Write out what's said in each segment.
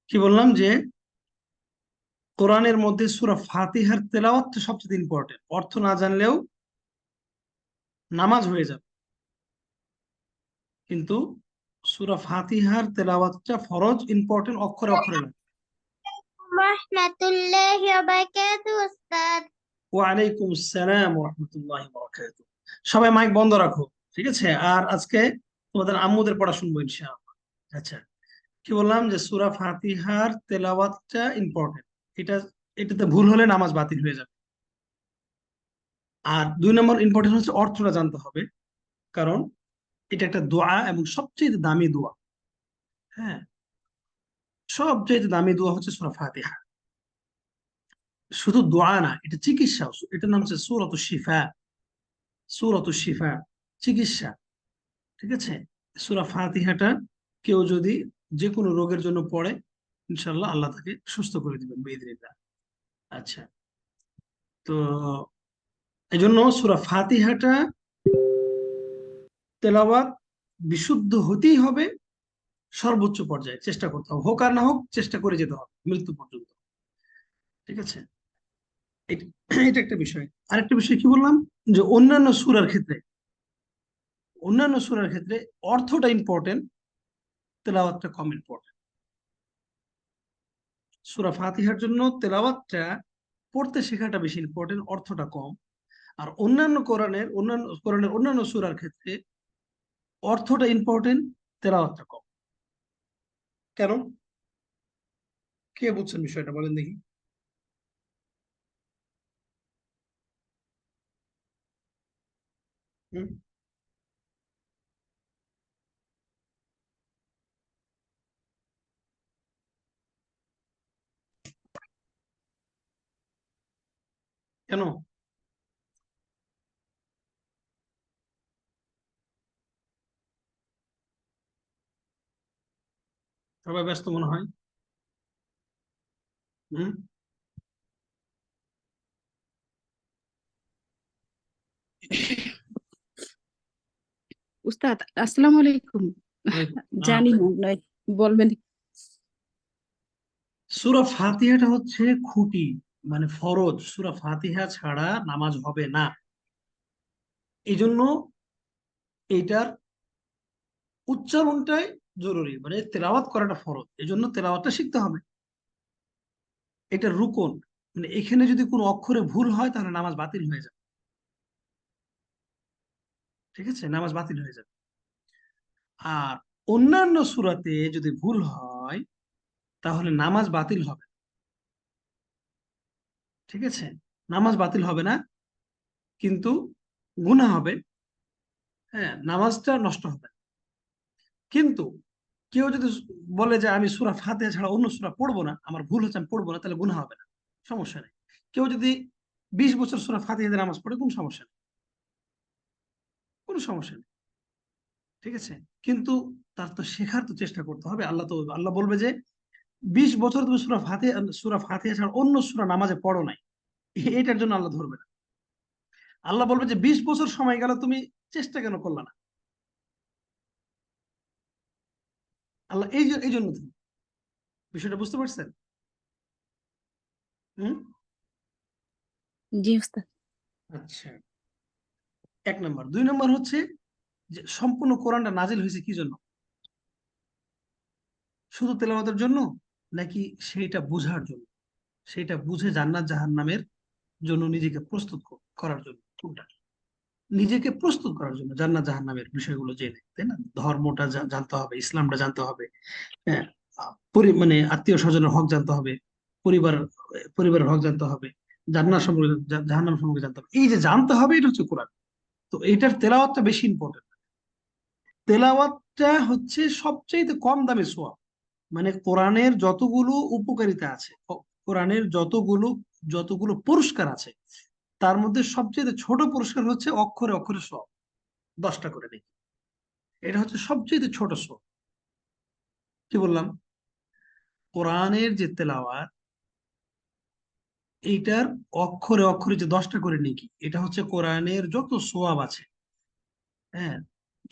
কি বললাম যে কোরআনের মধ্যে সূরা ফাতিহার তেলাওয়াত সবচেয়ে ইম্পর্টেন্ট। অর্থ না জানলেও নামাজ হয়ে যাবে, কিন্তু সূরা ফাতিহার তেলাওয়াতটা ফরজ, ইম্পর্টেন্ট, অক্ষরে অক্ষরে না। রাহমাতুল্লাহি ওয়া বারাকাতুহু উস্তাদ। ওয়ালাইকুম আসসালাম ওয়া রাহমাতুল্লাহি ওয়া বারাকাতুহু। সবাই মাইক বন্ধ রাখো, ঠিক আছে? আর আজকে তোমাদের আম্মুদের পড়া শুনবো ইনশাআল্লাহ। আচ্ছা, কি বললাম যে সূরা ফাতিহার তেলাওয়াতটা ইম্পর্টেন্ট। এটা এটাতে ভুল হলে নামাজ বাতিল হয়ে যাবে। আর 2 নম্বর ইম্পর্টেন্ট হচ্ছে অর্থটা জানতে হবে, কারণ এটা একটা দোয়া এবং সবচেয়ে দামি দোয়া। হ্যাঁ, সবচেয়ে দামি দোয়া হচ্ছে সূরা ফাতিহা। শুধু দোয়া না, এটা চিকিৎসা। এটার নাম হচ্ছে সূরাতুশ শিফা। সূরাতুশ শিফা, চিকিৎসা। ঠিক আছে, সূরা ফাতিহাটা কেউ যদি যে কোনো রোগের জন্য পড়ে, ইনশাআল্লাহ আল্লাহ তাকে সুস্থ করে দিবেন বিইذنিল্লাহ। আচ্ছা, তো এই জন্য সূরা ফাতিহাটা তেলাওয়াত বিশুদ্ধ হতেই হবে, সর্বোচ্চ পর্যায়ে চেষ্টা করতে হবে, হোক আর না হোক চেষ্টা করে যেতে হবে মৃত্যু পর্যন্ত। ঠিক আছে, এটা একটা বিষয়। আরেকটা বিষয় কি বললাম, যে অন্যান্য সূরার ক্ষেত্রে অর্থটা ইম্পর্টেন্ট, তেলাওয়াতটা কম ইম্পর্টেন্ট। সূরা ফাতিহার জন্য তেলাওয়াতটা পড়তে শেখাটা বেশি ইম্পর্টেন্ট, অর্থটা কম। আর অন্যান্য কোরআনের অন্যান্য সূরার ক্ষেত্রে অর্থটা ইম্পর্টেন্ট, তেলাওয়াতটা কম। কেন? কে বুঝছেন বিষয়টা বলেন দেখি। হুম? কেন? সবাই ব্যস্ত মনে হয়। হুম? উস্তাদ আসসালামু আলাইকুম। জানি না, নয় বলবেন। সূরা ফাতিহাটা হচ্ছে খুঁটি, মানে ফরজ। সূরা ফাতিহা ছাড়া নামাজ হবে না। এই জন্য এইটার উচ্চারণটাই জরুরি, মানে তেলাওয়াত করাটা ফরজ, এই জন্য তেলাওয়াতটা শিখতে হবে। এটা রুকন, মানে এখানে যদি কোনো অক্ষরে ভুল হয় তাহলে নামাজ বাতিল হয়ে যাবে। ঠিক আছে, নামাজ বাতিল হয়ে যাবে। আর অন্যান্য সূরাতে যদি ভুল হয় তাহলে নামাজ বাতিল হবে না। ঠিক আছে, নামাজ বাতিল হবে না, কিন্তু গুনাহ হবে। হ্যাঁ, নামাজটা নষ্ট হবে না। কিন্তু কেউ যদি বলে যে আমি সূরা ফাতিহা ছাড়া অন্য সূরা পড়বো না, আমার ভুল হচ্ছে আমি পড়বো না, তাহলে গুনাহ হবে না, সমস্যা নেই। কেউ যদি 20 বছর সূরা ফাতিহা দিয়ে নামাজ পড়ে, কোনো সমস্যা নেই, কোনো সমস্যা নেই। ঠিক আছে, কিন্তু তার তো শেখার তো চেষ্টা করতে হবে। আল্লাহ বলবে যে 20 বছর তুমি সূরা ফাতিহা ছাড়া অন্য সূরা নামাজে পড়ো নাই, এটার জন্য আল্লাহ ধরবে না। আল্লাহ বলবে যে 20 বছর সময় গেল, তুমি চেষ্টা কেন করলা না? আল্লাহ এই জন্য ধরবে। বিষয়টা বুঝতে পারছেন? হুম? জি উস্তাদ। আচ্ছা, 1 নম্বর। 2 নম্বর হচ্ছে যে সম্পূর্ণ কোরআনটা নাজিল হয়েছে কি জন্য? শুধু তেলাওয়াতের জন্য, নাকি সেইটা বোঝার জন্য? সেটা বুঝে জান্নাত জাহান্নামের জন্য নিজেকে প্রস্তুত করার জন্য? কোনটা? নিজেকে প্রস্তুত করার জন্য, জান্নাত জাহান্নামের বিষয়গুলো জেনে, তাই না? ধর্মটা জানতে হবে, ইসলামটা জানতে হবে। হ্যাঁ, মানে আত্মীয় স্বজনের হক জানতে হবে, পরিবার পরিবারের হক জানতে হবে, জান্নাত সম্পর্কে জাহান্নাম সম্পর্কে জানতে হবে। এই যে জানতে হবে, এটা হচ্ছে কোরআন। তো এইটার তেলাওয়াতটা বেশি ইম্পর্টেন্ট। তেলাওয়াতটা হচ্ছে সবচেয়ে কম দামি সোয়াব। মানে কোরআনের যতগুলো উপকারিতা আছে, কোরআনের যতগুলো যতগুলো পুরস্কার আছে, তার মধ্যে সবচেয়ে ছোট পুরস্কার হচ্ছে অক্ষরে অক্ষরে সওয়াব, 10টা করে নেই। এটা হচ্ছে সবচেয়ে ছোট সওয়াব। কি বললাম? কোরআনের যে তেলাওয়াত, এইটার অক্ষরে অক্ষরে যে 10টা করে নেকি, এটা হচ্ছে কোরআনের যত সোয়াব আছে, হ্যাঁ,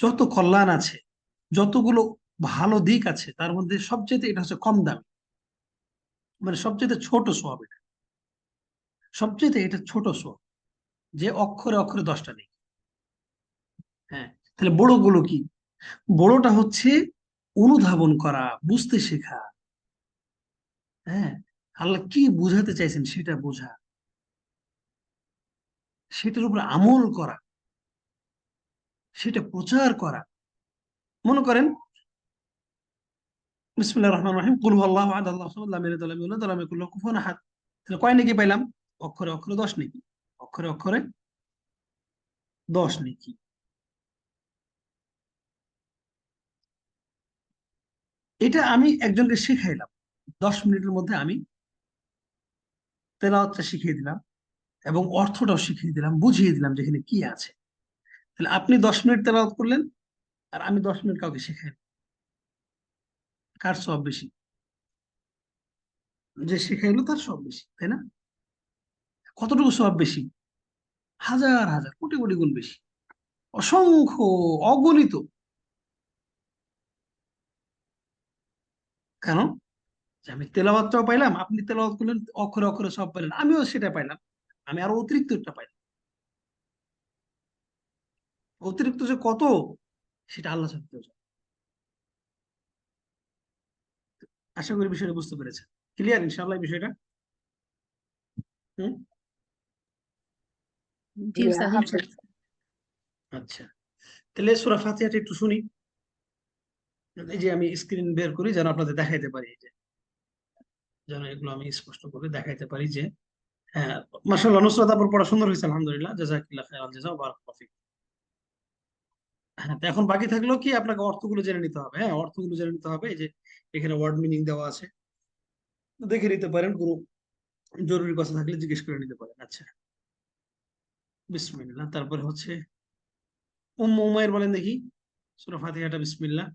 যত কল্যাণ আছে, যতগুলো ভালো দিক আছে, তার মধ্যে সবচেয়ে এটা হচ্ছে কম দামি, মানে সবচেয়ে ছোট সওয়াব এটা, সবচেয়ে এটা ছোট সওয়াব, যে অক্ষরে অক্ষরে 10টা নেই। হ্যাঁ, তাহলে বড়গুলো কি? বড়টা হচ্ছে অনুধাবন করা, বুঝতে শেখা। হ্যাঁ, আল্লাহ কি বুঝাতে চাইছেন সেটা বোঝা, সেটার উপর আমল করা, সেটা প্রচার করা। মনে করেন বিসমিল্লাহির রহমানির রহিম, কুল হুয়াল্লাহু আহাদ, আল্লাহু সামাদ, লাম ইয়ালিদ ওয়ালাম ইউলাদ ওয়ালাম ইয়াকুল লাহু কুফুয়ান আহাদ। তাহলে কয় নেকি পাইলাম? অক্ষরে অক্ষরে 10 নেকি, অক্ষরে অক্ষরে 10 নেকি। এটা আমি একজনকে শিখাইলাম, 10 মিনিটের মধ্যে আমি তেলাওয়াতটা শিখিয়ে দিলাম এবং অর্থটাও শিখিয়ে দিলাম, বুঝিয়ে দিলাম যেখানে কি আছে। তাহলে আপনি 10 মিনিট তেলাওয়াত করলেন আর আমি 10 মিনিট কাউকে শিখাই, কার সব বেশি? যে শিখাইলো তার সব বেশি, তাই না? কতটুকু সব বেশি? হাজার হাজার কোটি কোটি গুণ বেশি, অসংখ্য, অগণিত। কেন? যে আমি তেলাওয়াতটাও পাইলাম, আপনি তেলাওয়াত করলেন, অক্ষরে অক্ষরে সব পাইলেন, আমিও সেটা পাইলাম, আমি আরো অতিরিক্ত একটা পাইলাম। অতিরিক্ত যে কত, সেটা আল্লাহ ছাড়া কেউ জানে না। আশা করি বিষয়টা বুঝতে পেরেছেন, ক্লিয়ার ইনশাআল্লাহ বিষয়টা। হুম। জি জি স্যার, আলহামদুলিল্লাহ। আচ্ছা, তাহলে সূরা ফাতিহাটা একটু শুনি। এই যে আমি স্ক্রিন বের করি যেন আপনাদের দেখাইতে পারি, এই যে যেন এগুলো আমি স্পষ্ট করে দেখাইতে পারি যে, হ্যাঁ, মাশাআল্লাহ নুসরাত আপুর পড়া সুন্দর হয়েছে, আলহামদুলিল্লাহ, জাযাকিল্লাহ খাইরাল জাযা ওয়া বারাকাল্লাহু ফিক। হ্যাঁ, তো এখন বাকি থাকলো কি, আপনাকে অর্থগুলো জেনে নিতে হবে। হ্যাঁ, অর্থগুলো জেনে নিতে হবে। এই যে এখানে ওয়ার্ড মিনিং দেওয়া আছে, দেখে নিতে পারেন, কোনো জরুরি কথা থাকলে জিজ্ঞেস করে নিতে পারেন। আচ্ছা, বিসমিল্লাহ, তারপরে হচ্ছে উম্মে উমাইর বলেন দেখি সূরা ফাতিহাটা, বিসমিল্লাহ।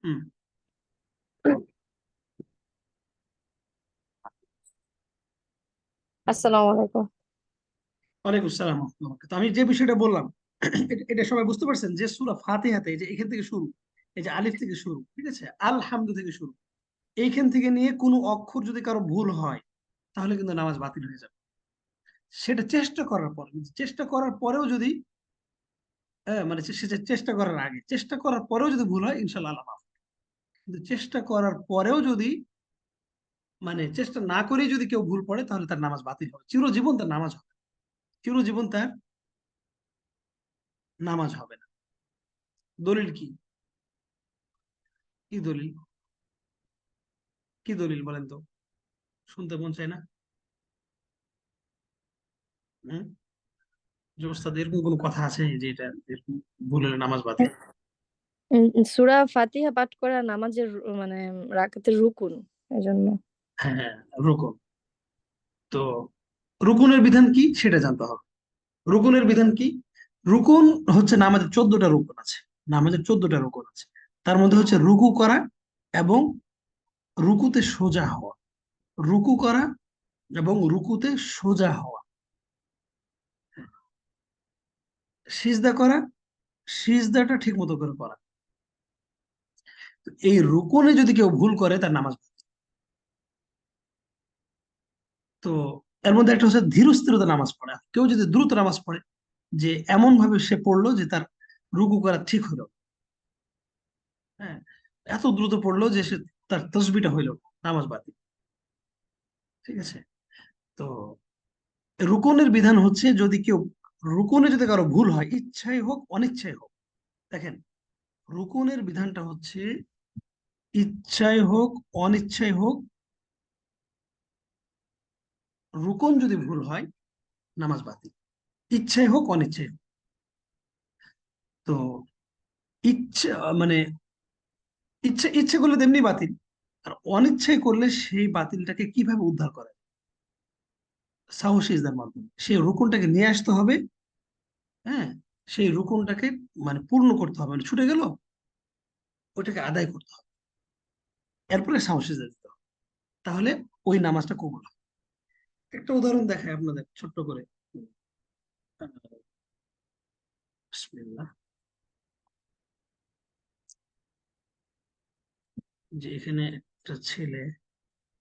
হুম। আসসালামু আলাইকুম। ওয়ালাইকুম আসসালাম ওয়া রাহমাতুল্লাহ। তো আমি যে বিষয়টা বললাম, এটা সবাই বুঝতে পারছেন যে সূরা ফাতিহাতে এই যে এখান থেকে শুরু, এই যে আলিফ থেকে শুরু, ঠিক আছে, আলহামদু থেকে শুরু, এইখান থেকে নিয়ে কোনো অক্ষর যদি কারো ভুল হয় তাহলে কিন্তু নামাজ বাতিল হয়ে যাবে। সেটা চেষ্টা করার পর, চেষ্টা করার পরেও যদি, হ্যাঁ, মানে সেটা চেষ্টা করার আগে, চেষ্টা করার পরেও যদি ভুল হয় ইনশাআল্লাহ আল্লাহ মাফ করবেন। কিন্তু চেষ্টা করার পরেও যদি, মানে চেষ্টা না করেই যদি কেউ ভুল পড়ে তাহলে তার নামাজ বাতিল হবে, চিরজীবন তার নামাজ হবে, চিরজীবন তার নামাজ হবে না। দলিল কি? কি দলিল? কি দলিল বলেন তো, শুনতে মন চায় না? হুম। যে ওস্তাদ এরকম কোনো কথা আছে যে এটা এরকম ভুল হলে নামাজ বাতিল? সূরা ফাতিহা পাঠ করা নামাজের মানে রাকাতের রুকুন, এজন্য। হ্যাঁ, হ্যাঁ, রুকন। তো রুকুনের বিধান কি সেটা জানতে হবে। রুকুনের বিধান কি? রুকুন হচ্ছে, নামাজের 14টা রুকুন আছে, নামাজের 14টা রুকুন আছে। তার মধ্যে হচ্ছে রুকু করা এবং রুকুতে সোজা হওয়া, রুকু করা এবং রুকুতে সোজা হওয়া, সিজদা করা, সিজদাটা ঠিক মতো করে করা। তো এই রুকুনে যদি কেউ ভুল করে তার নামাজ বাতিল। তো এর মধ্যে একটা হচ্ছে ধীর স্থিরতা নামাজ পড়া, কেউ যদি দ্রুত নামাজ পড়ে, যে এমন ভাবে সে পড়লো যে তার রুকু করা ঠিক হলো, হ্যাঁ, এত দ্রুত পড়লো যে সে, তার তসবিটা হইলো, নামাজ বাতিল। ঠিক আছে? তো রুকুনের বিধান হচ্ছে, যদি কেউ রুকুনে যদি কারো ভুল হয়, ইচ্ছাই হোক অনিচ্ছাই হোক, দেখেন, রুকুনের বিধানটা হচ্ছে ইচ্ছাই হোক অনিচ্ছাই হোক, রুকুন যদি ভুল হয় নামাজ বাতিল, ইচ্ছাই হোক অনিচ্ছাই হোক। তো ইচ্ছা, মানে ইচ্ছে ইচ্ছে করলে তেমনি বাতিল, আর অনিচ্ছায় করলে সেই বাতিলটাকে কিভাবে উদ্ধার করে? সাহু সিজদার মাধ্যমে সেই রুকুনটাকে নিয়ে আসতে হবে। হ্যাঁ, সেই রুকুনটাকে মানে পূর্ণ করতে হবে, মানে ছুটে গেল, ওইটাকে আদায় করতে হবে, এরপরে সাহু সিজদা দিতে হবে, তাহলে ওই নামাজটা কবুল হবে। একটা উদাহরণ দেখাই আপনাদের ছোট্ট করে। আহ, বিসমিল্লাহ। যে এখানে একটা ছেলে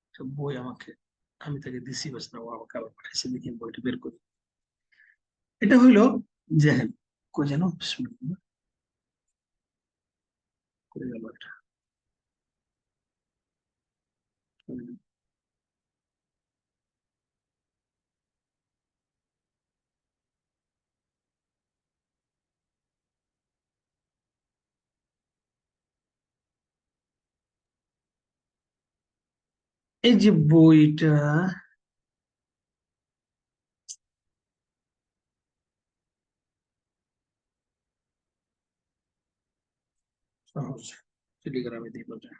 একটা বই আমাকে, আমি তাকে দিছি, বাস না ও আমাকে আবার পাঠাইছে, দেখি আমি বইটা বের করি। এটা হইলো জেহেল। কই যেন, বিসমিল্লাহ, করে গেল এটা। এই যে বইটা, সহজ, টেলিগ্রামে দিব যা।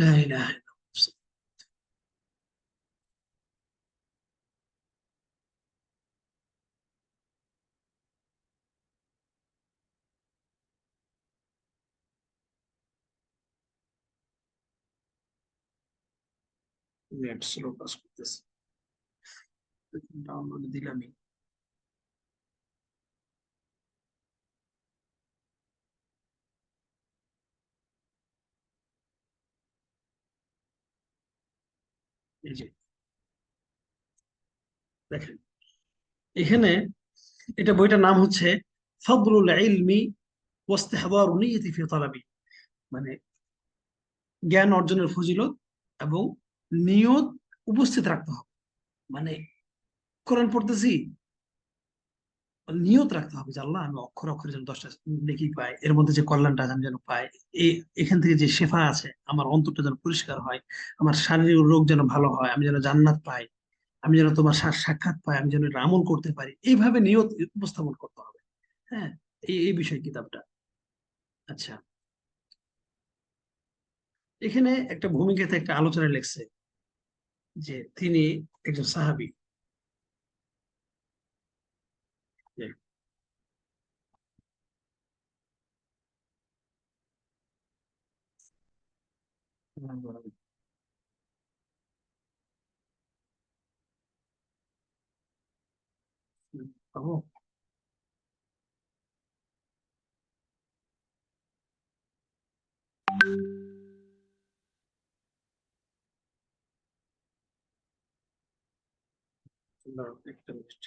লা ইলাহা ইল্লাল্লাহ। নেট স্লো কাজ করতেছে, ডাউনলোড দিলামই। এই যে দেখেন এখানে, এটা বইটার নাম হচ্ছে ফাদলুল ইলমি ওয়াস্তিহদারু নিয়তি ফি তালাবি, মানে জ্ঞান অর্জনের ফজিলত এবং নিয়ত উপস্থিত রাখতে হবে। মানে কোরআন পড়তেছি, নিয়ত রাখতে হবে যে আল্লাহ আমি অক্ষর অক্ষরে যেন 10টা নেকি পাই, এর মধ্যে যে কল্যাণটা আমি যেন পাই, এই এখান থেকে যে শেফা আছে, আমার অন্তরটা যেন পরিষ্কার হয়, আমার শারীরিক রোগ যেন ভালো হয়, আমি যেন জান্নাত পাই, আমি যেন তোমার সাক্ষাৎ পাই, আমি যেন এটা আমল করতে পারি, এইভাবে নিয়ত উপস্থাপন করতে হবে। হ্যাঁ, এই এই বিষয় কিতাবটা। আচ্ছা, এখানে একটা ভূমিকাতে একটা আলোচনা লিখছে যে তিনি একজন সাহাবী। যে পাবো? দাঁড়াও, একটা মিনিট।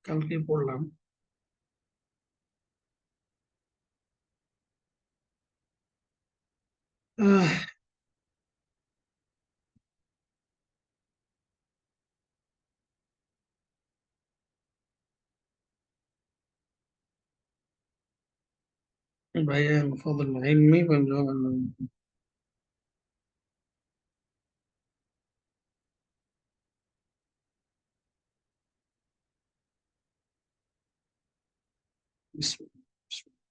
কালকে পড়লাম। আহ, بيان فضل العلم بسم الله. بسم الله.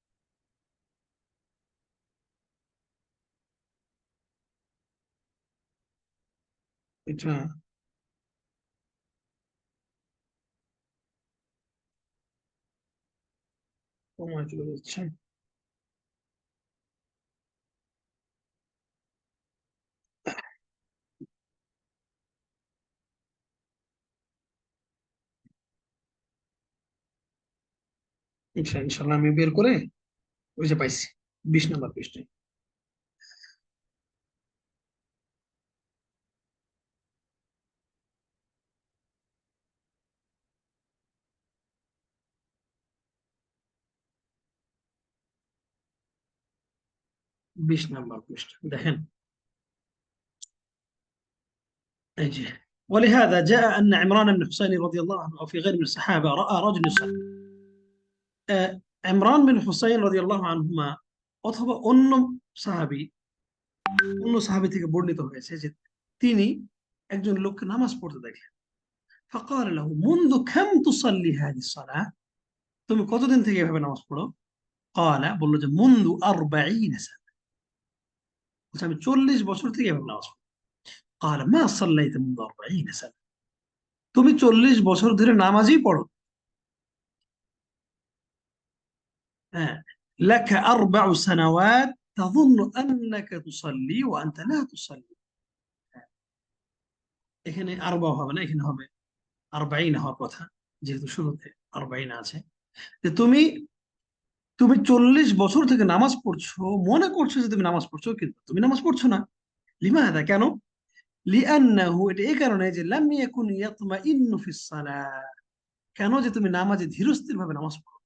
এটা সময় চলে যাচ্ছে। ইনশাল্লাহ আমি বের করে ওই যে পাইছি 20 নম্বর পৃষ্ঠায়। 20 নম্বর পৃষ্ঠা দেখেন। এই যে ولهذا جاء أن عمران بن حسين رضي الله عنه أو في غير من الصحابة رأى رجل يصلي। عمران بن حسين رضي الله عنهما অথবা সাহাবী অন্য সাহাবী থেকে বর্ণিত হয়েছে যে তিনি একজন লোককে নামাজ পড়তে দেখলেন। فقال له منذ كم تصلي هذه الصلاة؟ তুমি কতদিন থেকে এভাবে নামাজ পড়ো؟ قال বললো যে منذ 40 سنة। বলছে আমি 40 বছর থেকে এভাবে নামাজ পড়ি। قال ما صليت منذ 40 سنة। তুমি 40 বছর ধরে নামাজই পড়ো। হ্যাঁ, لك 4 سنوات تظن أنك تصلي وأنت لا تصلي। এখানে আরবা হবে না, এখানে হবে 40 হওয়ার কথা, যেহেতু শুরুতে 40 আছে। যে তুমি তুমি 40 বছর থেকে নামাজ পড়ছো, মনে করছো যে তুমি নামাজ পড়ছো, কিন্তু তুমি নামাজ পড়ছো না। লিমাদা, কেন? লিআন্নাহু, এটা এই কারণে যে লাম ইয়াকুন ইয়াতমাইন্নু ফিস সালাহ, কেন যে তুমি নামাজে ধীরস্থির ভাবে নামাজ পড়ো।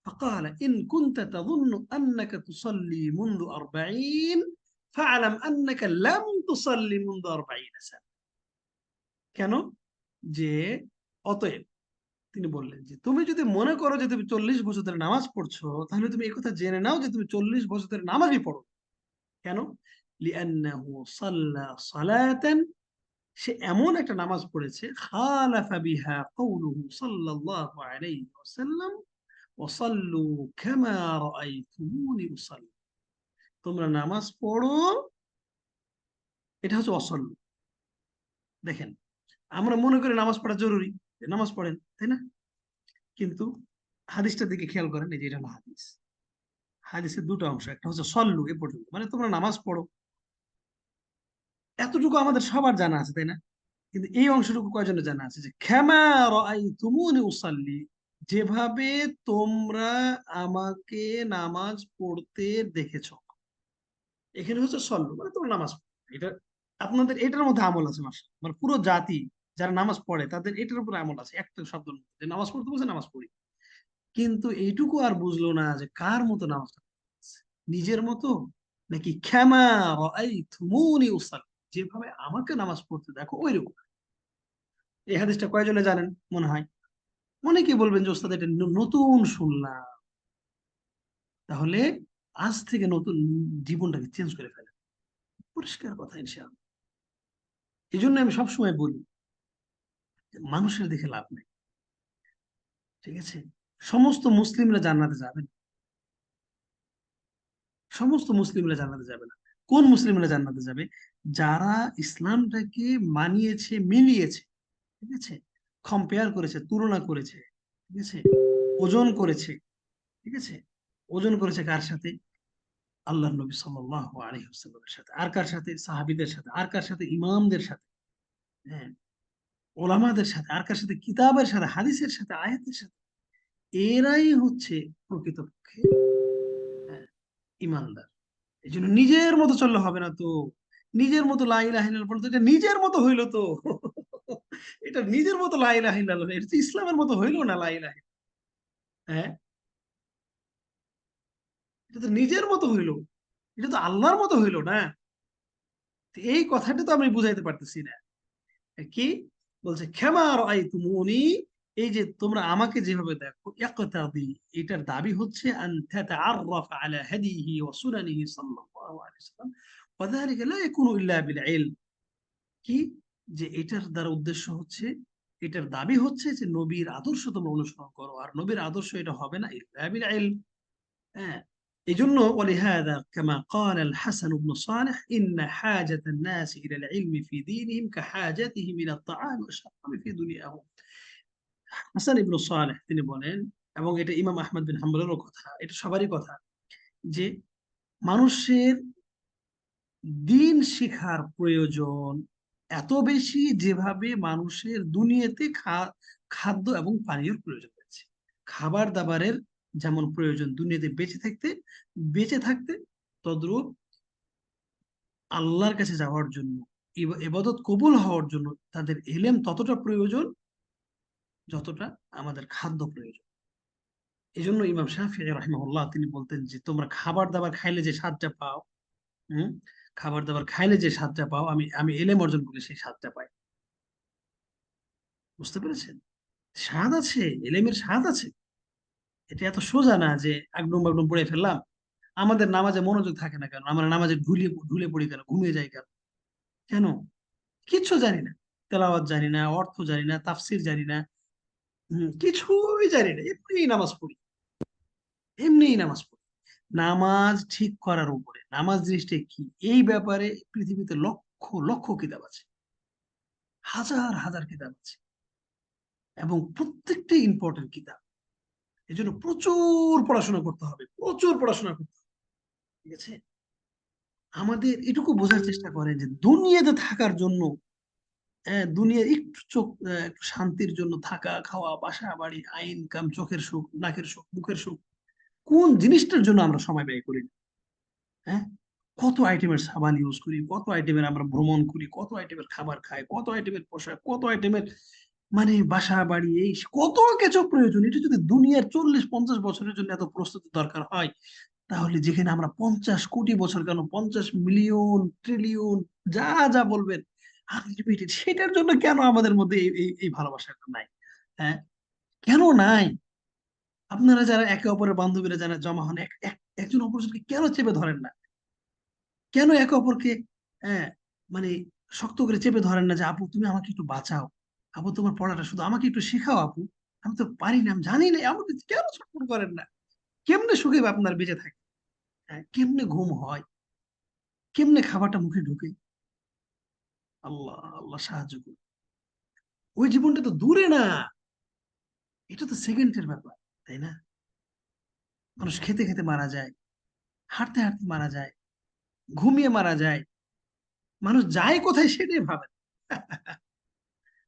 فقال إن كنت تظن أنك تصلي منذ 40 فاعلم أنك لم تصلي منذ 40 سنة। কেন? যে অতএব তিনি বললেন যে তুমি যদি মনে করো যে তুমি 40 বছর ধরে নামাজ পড়ছো, তাহলে তুমি এই কথা জেনে নাও যে তুমি 40 বছর ধরে নামাজই পড়ো। কেন? লিআন্নাহু সাল্লা সালাতান, সে এমন একটা নামাজ পড়েছে, খালাফা বিহা কওলুহু সাল্লাল্লাহু আলাইহি ওয়াসাল্লাম ওয়াসাল্লু কামা রাআইতুমুনি উসাল্লি। তোমরা নামাজ পড়ো, এটা হচ্ছে ওয়াসাল্লু। দেখেন, আমরা মনে করি নামাজ পড়া জরুরি, নামাজ পড়েন, তাই না? কিন্তু হাদিসটার দিকে খেয়াল করেন, এই যে এটা হলো হাদিস। হাদিসের দুটো অংশ, একটা হচ্ছে সল্লু, এ পর্যন্ত মানে তোমরা নামাজ পড়ো, এতটুকু আমাদের সবার জানা আছে, তাই না? কিন্তু এই অংশটুকু কয়জনের জানা আছে, যে কামা রাআইতুমুনি উসাল্লি, যেভাবে তোমরা আমাকে নামাজ পড়তে দেখেছো। এখানে হচ্ছে সল্লু, মানে তোমরা নামাজ পড়ো। এটা আপনাদের এটার মধ্যে আমল আছে, মানে পুরো জাতি যারা নামাজ পড়ে তাদের এটার উপরে আমল আছে, একটা শব্দের মধ্যে যে নামাজ পড়তে বলছে নামাজ পড়ি। কিন্তু এইটুকু আর বুঝলো না যে কার মতো নামাজ পড়ছে, নিজের মতো নাকি কামা রাআইতুমুনি উসাল্লি, যেভাবে আমাকে নামাজ পড়তে দেখো ওইরকম। এই হাদিসটা কয়জনে জানেন মনে হয়? অনেকে বলবেন যে ওস্তাদ এটা নতুন শুনলাম। তাহলে আজ থেকে নতুন জীবনটাকে চেঞ্জ করে ফেলেন, পরিষ্কার কথা ইনশাআল্লাহ। এই জন্য আমি সবসময় বলি যে মানুষের দেখে লাভ নেই, ঠিক আছে? সমস্ত মুসলিমরা জান্নাতে যাবে না, সমস্ত মুসলিমরা জান্নাতে যাবে না। কোন মুসলিমরা জান্নাতে যাবে? যারা ইসলামটাকে মানিয়েছে, মিলিয়েছে, ঠিক আছে, কম্পেয়ার করেছে, তুলনা করেছে, ঠিক আছে, ওজন করেছে, ঠিক আছে, ওজন করেছে কার সাথে? আল্লাহ নবী সাল্লাল্লাহু আলাইহি ওয়াসাল্লামের সাথে। আর কার সাথে? সাহাবীদের সাথে। আর কার সাথে? ইমামদের সাথে, হ্যাঁ, ওলামাদের সাথে। আর কার সাথে? কিতাবের সাথে, হাদিসের সাথে, আয়াতের সাথে। এরাই হচ্ছে প্রকৃতপক্ষে, হ্যাঁ, ইমানদার। এই জন্য নিজের মতো চললে হবে না তো। নিজের মতো লা ইলাহা ইল্লাল্লাহ বলতে, এটা নিজের মতো হইলো তো। এটা নিজের মতো লা ইলাহা ইল্লাল্লাহ, এটা তো ইসলামের মতো হইলো না লা ইলাহা ইল্লাল্লাহ। হ্যাঁ, এটা তো নিজের মতো হইলো, এটা তো আল্লাহর মতো হইলো না। তো এই কথাটা তো আমি বুঝাইতে পারতেছি না। কি বলছে? ক্ষমা রাআইতুমুনি, এই যে তোমরা আমাকে যেভাবে দেখো, ইকতাদি, এটার দাবি হচ্ছে আন তাতাআররাফ আলা হাদিহি ওয়া সুনানিহি সাল্লাল্লাহু আলাইহি ওয়াসাল্লাম ওয়া যালিকা লা ইয়াকুনু ইল্লা বিল ইলম। কি, যে এটার দ্বারা উদ্দেশ্য হচ্ছে, এটার দাবি হচ্ছে যে নবীর আদর্শ তোমরা অনুসরণ করো, আর নবীর আদর্শ এটা হবে না ইল্লা বিল ইলম। হ্যাঁ, এই জন্য ولهذا كما قال الحسن بن صالح إن حاجة الناس إلى العلم في دينهم كحاجتهم إلى الطعام والشراب في دنياهم। হাসান ইবনু সালেহ তিনি বলেন, এবং এটা ইমাম আহমদ বিন হাম্বলেরও কথা, এটা সবারই কথা, যে মানুষের দিন শিখার প্রয়োজন এত বেশি যেভাবে মানুষের দুনিয়াতে খাদ্য এবং পানীয়র প্রয়োজন রয়েছে। খাবার দাবারের যেমন প্রয়োজন দুনিয়াতে বেঁচে থাকতে, তদ্রূপ আল্লাহর কাছে যাওয়ার জন্য, ইবাদত কবুল হওয়ার জন্য তাদের এলেম ততটা প্রয়োজন যতটা আমাদের খাদ্য প্রয়োজন। এই জন্য ইমাম শাফিঈ রাহিমাহুল্লাহ তিনি বলতেন যে তোমরা খাবার দাবার খাইলে যে স্বাদটা পাও, হুম, খাবার দাবার খাইলে যে স্বাদটা পাও, আমি আমি এলেম অর্জন করে সেই স্বাদটা পাই। বুঝতে পেরেছেন? স্বাদ আছে, এলেমের স্বাদ আছে। এটা এত সোজা না যে একদম একদম পড়ে ফেললাম। আমাদের নামাজে মনোযোগ থাকে না কেন? আমরা নামাজে ঢুলে ঢুলে পড়ি কেন? ঘুমিয়ে যাই কেন? কেন? কিচ্ছু জানি না, তেলাওয়াত জানি না, অর্থ জানি না, তাফসির জানি না, কিছুই জানি না, এমনি নামাজ পড়ি, এমনি নামাজ পড়ি। নামাজ ঠিক করার উপরে। নামাজ জিনিসটা কি এই ব্যাপারে পৃথিবীতে লক্ষ লক্ষ কিতাব আছে, হাজার হাজার কিতাব আছে, এবং প্রত্যেকটাই ইম্পর্টেন্ট কিতাব। এই জন্য প্রচুর পড়াশোনা করতে হবে, প্রচুর পড়াশোনা করতে হবে। ঠিক আছে, আমাদের এটুকু বোঝার চেষ্টা করেন যে দুনিয়াতে থাকার জন্য, দুনিয়ার একটু একটু শান্তির জন্য থাকা খাওয়া বাসা বাড়ি আইন কাম চোখের সুখ নাকের সুখ মুখের সুখ, কোন জিনিসটার জন্য আমরা সময় ব্যয় করি না? হ্যাঁ, কত আইটেমের সাবান ইউজ করি, কত আইটেমের আমরা ভ্রমণ করি, কত আইটেমের খাবার খাই, কত আইটেমের পোশাক, কত আইটেমের মানে বাসা বাড়ি, এই কত কিছু প্রয়োজন। এটা যদি দুনিয়ার 40-50 বছরের জন্য এত প্রস্তুতি দরকার হয়, তাহলে যেখানে আমরা 50 কোটি বছর, কেন 50 মিলিয়ন ট্রিলিয়ন, যা যা বলবেন আনলিমিটেড, সেটার জন্য কেন আমাদের মধ্যে এই ভালোবাসাটা নাই? হ্যাঁ, কেন নাই? আপনারা যারা একে অপরের বান্ধবীরা যারা জমা হন, একজন অপরজনকে কেন চেপে ধরেন না? কেন একে অপরকে হ্যাঁ মানে শক্ত করে চেপে ধরেন না যে আপু তুমি আমাকে একটু বাঁচাও, আপু তোমার পড়াটা শুধু আমাকে একটু শেখাও, আপু আমি তো পারি না, আমি জানি না, আমাকে কেন সাপোর্ট করেন না? কেমনে সুখে আপনার বেঁচে থাকে? হ্যাঁ, কেমনে ঘুম হয়, কেমনে খাবারটা মুখে ঢুকে? আল্লাহ আল্লাহ সাহায্য করুন। ওই জীবনটা তো দূরে না, এটা তো সেকেন্ডের ব্যাপার, তাই না? মানুষ খেতে খেতে মারা যায়, হাঁটতে হাঁটতে মারা যায়, ঘুমিয়ে মারা যায়, মানুষ যায় কোথায় সেটাই ভাবে না।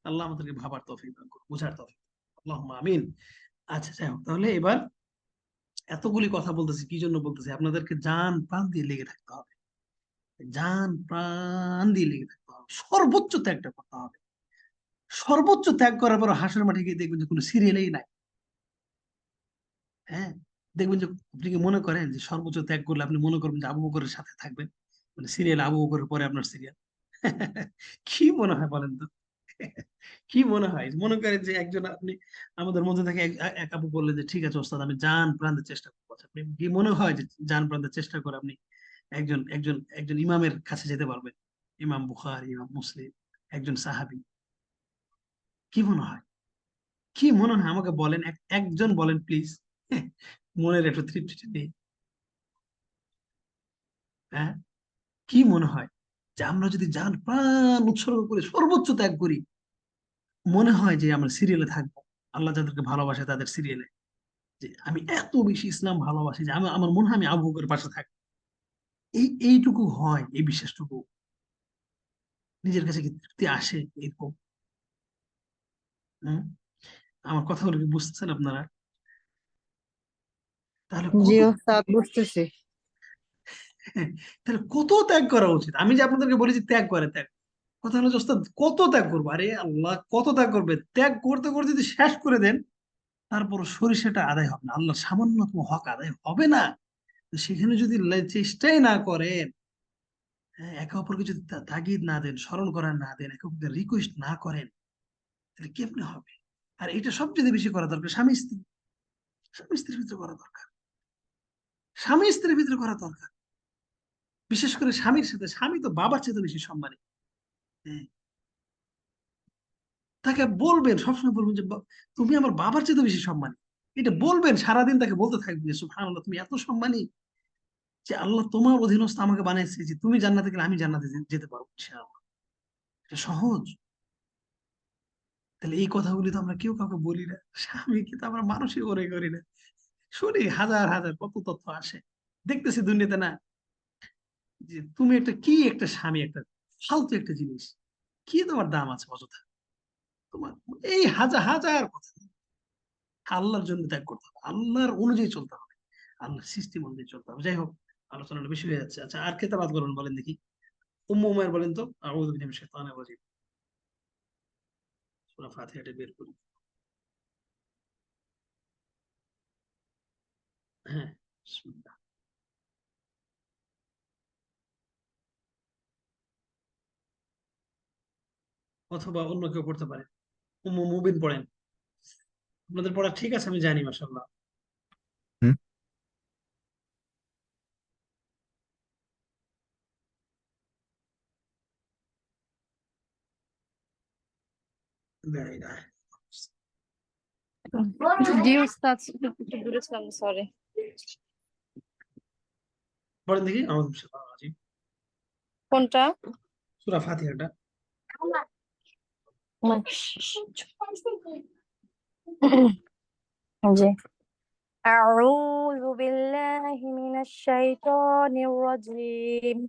আল্লাহ আমাদেরকে ভাবার তৌফিক দান করুন, বোঝার তৌফিক। আল্লাহুম্মা আমিন। আচ্ছা যাই হোক, তাহলে এবার এতগুলি কথা বলতেছি কি জন্য বলতেছি, আপনাদেরকে জান প্রাণ দিয়ে লেগে থাকতে হবে, জান প্রাণ দিয়ে লেগে থাকতে হবে, সর্বোচ্চ ত্যাগটা করতে হবে। সর্বোচ্চ ত্যাগ করার পর হাসর মাঠে গিয়ে দেখবেন যে কোনো সিরিয়ালেই নাই। হ্যাঁ, দেখবেন যে আপনি কি মনে করেন যে সর্বোচ্চ ত্যাগ করলে আপনি মনে করবেন যে আবু বকরের সাথে থাকবেন, মানে সিরিয়াল আবু বকরের পরে আপনার সিরিয়াল? কি মনে হয় বলেন তো? কি মনে হয়? মনে করেন যে একজন আপনি আমাদের মধ্যে থেকে এক আপু বললেন যে ঠিক আছে ওস্তাদ আমি জান প্রাণের চেষ্টা করবো। আচ্ছা, আপনি কি মনে হয় যে জান প্রাণের চেষ্টা করে আপনি একজন একজন একজন ইমামের কাছে যেতে পারবেন? ইমাম বুখারী, ইমাম মুসলিম, একজন সাহাবী, কি মনে হয়? কি মনে হয় আমাকে বলেন, একজন বলেন প্লিজ। মনের একটু তৃপ্তিটা নেই। হ্যাঁ, কি মনে হয় যে আমরা যদি জান প্রাণ উৎসর্গ করে সর্বোচ্চ ত্যাগ করি, মনে হয় যে আমরা সিরিয়ালে থাকবো, আল্লাহ যাদেরকে ভালোবাসে তাদের সিরিয়ালে, যে আমি এত বেশি ইসলাম ভালোবাসি যে আমার মনে হয় আমি আবু বকরের পাশে থাকি। এইটুকু হয়, এই বিশ্বাসটুকু নিজের কাছে কি তৃপ্তি আসে এরকম? হম, আমার কথাগুলো কি বুঝতেছেন আপনারা? তাহলে জি কত ওস্তাদ, বুঝতেছি। তাহলে কত ত্যাগ করা উচিত? আমি যে আপনাদেরকে বলেছি ত্যাগ করে, ত্যাগ কথা হলো যে, ওস্তাদ কত ত্যাগ করবো? আরে আল্লাহ, কত ত্যাগ করবে? ত্যাগ করতে করতে যদি শেষ করে দেন, তারপর সরিষাটা আদায় হবে না, আল্লাহ সামান্যতম হক আদায় হবে না। তো সেখানে যদি চেষ্টাই না করেন, হ্যাঁ, একে অপরকে যদি তাগিদ না দেন, স্মরণ করার না দেন, একে অপরকে রিকোয়েস্ট না করেন, তাহলে কেমনে হবে? আর এটা সবচেয়ে বেশি করা দরকার স্বামী স্ত্রী, স্বামী স্ত্রীর ভিতরে করা দরকার, স্বামী স্ত্রীর ভিতরে করা দরকার। বিশেষ করে স্বামীর সাথে, স্বামী তো বাবার চেয়ে বেশি সম্মানী। হ্যাঁ, তাকে বলবেন, সবসময় বলবেন যে তুমি আমার বাবার চেয়ে বেশি সম্মানী। এটা বলবেন, সারাদিন তাকে বলতে থাকবেন যে সুবহানাল্লাহ তুমি এত সম্মানী যে আল্লাহ তোমার অধীনস্থ আমাকে বানাইছে, যে তুমি জান্নাতে গেলে আমি জান্নাতে যেতে পারবো ইনশাআল্লাহ। এটা সহজ। তাহলে এই কথাগুলি তো আমরা কেউ কাউকে বলি না, স্বামীকে তো আমরা মানুষই করে করি না। শুনি হাজার হাজার কত তথ্য আসে, দেখতেছি দুনিয়াতে না, যে তুমি একটা কি একটা স্বামী, একটা ফালতু একটা জিনিস, কি তোমার দাম আছে অযথা তোমার? এই হাজার হাজার কথা। আল্লাহর জন্য ত্যাগ করতে হবে, আল্লাহর অনুযায়ী চলতে হবে, আল্লাহর সিস্টেম অনুযায়ী চলতে হবে। যাই হোক, আলোচনাটা বেশি হয়ে যাচ্ছে। আচ্ছা, আর কে তাবাদ করবেন বলেন দেখি? উম্মু উমায়ের বলেন তো, আউযু বিল্লাহি মিনাশ শাইতানির রাজিম, সূরা ফাতিহাটা বের করি। হ্যাঁ, বিসমিল্লাহ। অথবা অন্য কেউ পড়তে পারে, উম্মু মুবিন পড়েন। আপনাদের পড়া ঠিক আছে আমি জানি, মাশাআল্লাহ। হুম। লা ইলাহা জি ওস্তাদ, একটু দূরে ছিলাম, সরি। পড়েন দেখি আউযু বিল্লাহি মিনাশ শাইতানির রাজিম। কোনটা? সূরা ফাতিহাটা। জি। أعوذ بالله من الشيطان الرجيم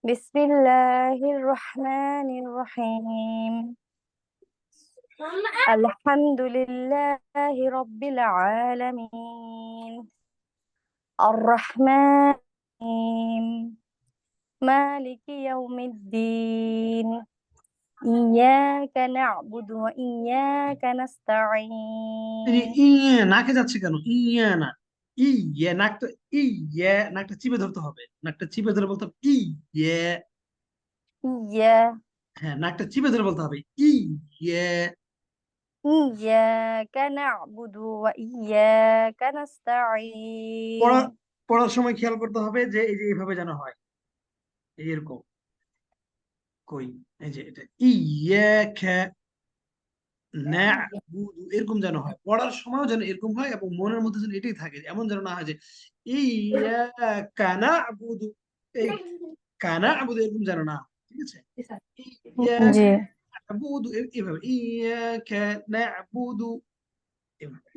بسم الله الرحمن الرحيم الحمد لله رب العالمين الرحمن الرحيم مالك يوم الدين إياك نعبد وإياك এই যে نستعين ইয়ে নাকে যাচ্ছে কেন? ইয়ে না, ইয়ে নাকটা, ইয়ে নাকটা চিপে ধরতে হবে, নাকটা চিপে ধরে বলতে হবে ইয়ে। إياك হ্যাঁ, নাকটা চিপে ধরে বলতে হবে ইয়ে। إياك نعبد وإياك পড়া نستعين পড়ার সময় খেয়াল করতে হবে যে এই যে এইভাবে যেন হয়, এরকম। কই, এই যে এটা ইয়াকা না'বুদু, এরকম যেন হয়। পড়ার সময়ও যেন এরকম হয় এবং মনের মধ্যে যেন এটাই থাকে, এমন যেন না হয় যে ইয়াকা না'বুদু, এই কানা আবুদু এরকম যেন না হয়, ঠিক আছে? জি ইয়াকা না'বুদু এভাবে, ইয়াকা না'বুদু এভাবে।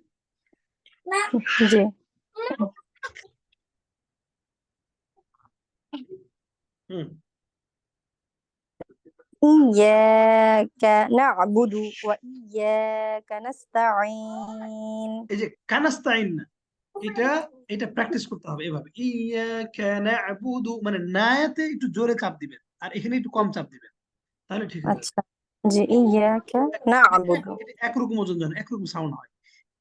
জি হুম, إياك نعبد وإياك نستعين এই যে কানাস্তাইন না, এটা এটা প্র্যাকটিস করতে হবে এভাবে, ইয়াকা না'বুদু মানে নায়াতে একটু জোরে চাপ দিবেন আর এখানে একটু কম চাপ দিবেন, তাহলে ঠিক হয়ে যাবে। আচ্ছা জি إياك نعبد এটা একরকম ওজন যেন একরকম সাউন্ড হয়।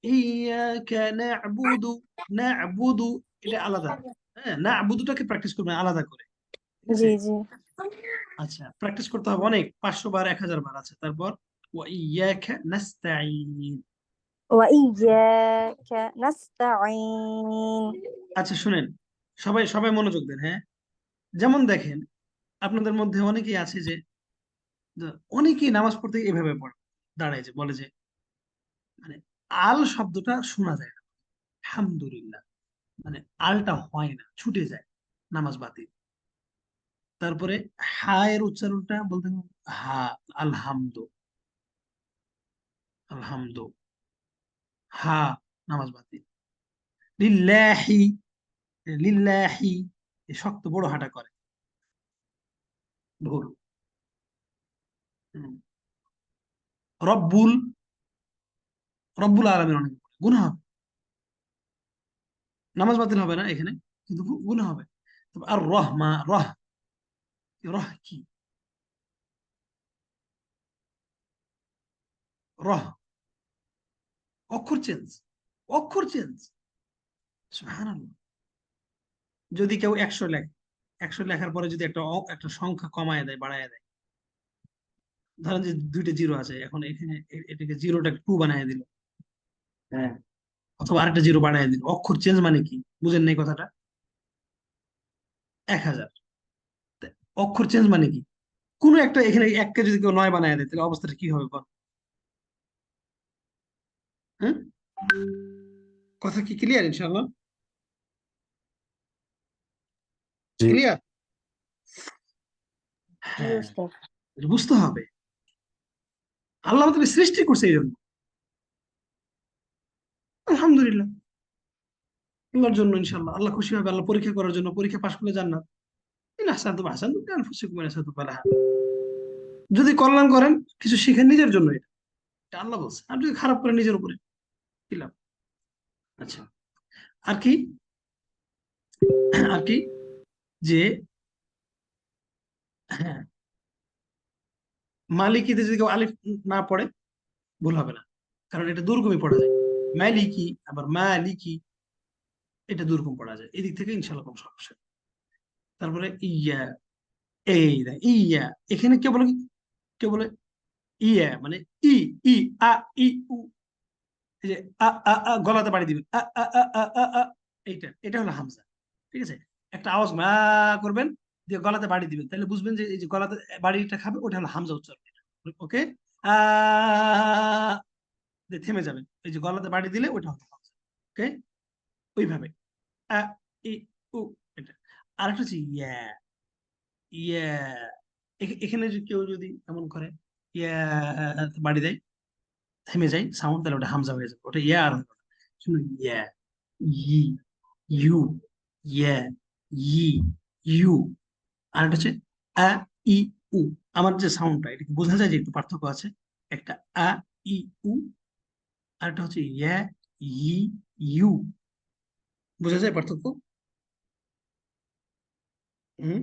ইয়াকা না'বুদু, না'বুদু এটা আলাদা। হ্যাঁ, না'বুদুটাকে প্র্যাকটিস করবেন আলাদা করে, ঠিক আছে? জি জি আচ্ছা, প্র্যাকটিস করতে হবে অনেক, 500 বার, 1000 বার আছে। তারপর ওয়া ইয়াকা নাস্তাইন। وإياك نستعين আচ্ছা শুনেন, সবাই সবাই মনোযোগ দেন, হ্যাঁ? যেমন দেখেন, আপনাদের মধ্যে অনেকেই আছে যে অনেকেই নামাজ পড়তে এভাবে পড়ে, দাঁড়ায় যে বলে যে মানে আল শব্দটা শোনা যায় না, আলহামদুলিল্লাহ মানে আলটা হয় না, ছুটে যায়, নামাজ বাতিল। তারপরে হা এর উচ্চারণটা বলতে হবে হা, আলহামদু, আলহামদু, হা, নামাজ বাতিল। লিল্লাহি, লিল্লাহি এই শক্ত বড় হাঁটা করে, ভুল। হুম। রব্বুল, রব্বুল আলামিন অনেক গুনাহ হবে, নামাজ বাতিল হবে না এখানে, কিন্তু গুনাহ হবে। তারপর আর রহমা, রহ, রহ কি, রহ, অক্ষর চেঞ্জ, অক্ষর চেঞ্জ, সুবহানাল্লাহ। যদি কেউ 100 লেখে, 100 লেখার পরে যদি একটা সংখ্যা কমায় দেয়, বাড়ায় দেয়, ধরেন যে দুইটা জিরো আছে, এখন এখানে এটাকে জিরোটা 2 বানায় দিল, হ্যাঁ, অথবা আরেকটা জিরো বানায় দিল, অক্ষর চেঞ্জ মানে কি বুঝেন নাই কথাটা? 1000, অক্ষর চেঞ্জ মানে কি? কোন একটা এখানে এককে যদি কেউ 9 বানায় দেয়, তাহলে অবস্থাটা কি হবে বল? হ্যাঁ, কথা কি ক্লিয়ার ইনশাআল্লাহ? জি ক্লিয়ার? জি হ্যাঁ, উস্তাদ এটা বুঝতে হবে। আল্লাহ আমাদের সৃষ্টি করছে এই জন্য, আলহামদুলিল্লাহ, আল্লাহর জন্য ইনশাআল্লাহ। আল্লাহ খুশি হবে, আল্লাহ পরীক্ষা করার জন্য, পরীক্ষা পাশ করলে জান্নাত। ইন আহসানতুম আহসানতুম লিআনফুসিকুম ওয়া ইন আসাতুম ফালাহা। যদি কল্যাণ করেন, কিছু শিখেন নিজের জন্য, এটা এটা আল্লাহ বলছে। আর যদি খারাপ করেন, নিজের উপরে কি লাভ? আচ্ছা, আর কি, আর কি, যে হ্যাঁ, মালিকিতে যদি কেউ আলিফ না পড়ে, ভুল হবে না, কারণ এটা দুরকমই পড়া যায়। মালিকি আবার মালিকি, এটা দুরকম পড়া যায়, এদিক থেকে ইনশাআল্লাহ কোনো সমস্যা নেই। তারপরে ইয়া, এই দেখ ইয়া, এখানে কে বলে, কে বলে ইয়া মানে ই, ই, আ, ই, উ, এই যে গলাতে বাড়ি দিবেন, এইটা, এটা হলো হামজা, ঠিক আছে? একটা আওয়াজ মা করবেন, দিয়ে গলাতে বাড়ি দিবেন, তাহলে বুঝবেন যে এই যে গলাতে বাড়িটা খাবে, ওটা হলো হামজা উচ্চারণ। ওকে, আ দিয়ে থেমে যাবেন, এই যে গলাতে বাড়ি দিলে ওটা হলো হামজা। ওকে, ওইভাবে আ, ই, উ, এটা। আর একটা হচ্ছে ইয়া, ইয়া। এখানে যদি কেউ যদি এমন করে ইয়া বাড়ি দেয়, থেমে যায় সাউন্ড, তাহলে ওটা হামজা হয়ে যাবে, ওটা ইয়া আর হলো না। শুনুন, ইয়া, ই, ইউ, ইয়া, ই, ইউ। আর একটা হচ্ছে আ, ই, উ। আমার যে সাউন্ডটা, এটা কি বোঝা যায় যে একটু পার্থক্য আছে? একটা আ, ই, উ, আর একটা হচ্ছে ইয়া, ই, ইউ। বোঝা যায় পার্থক্য? হুম,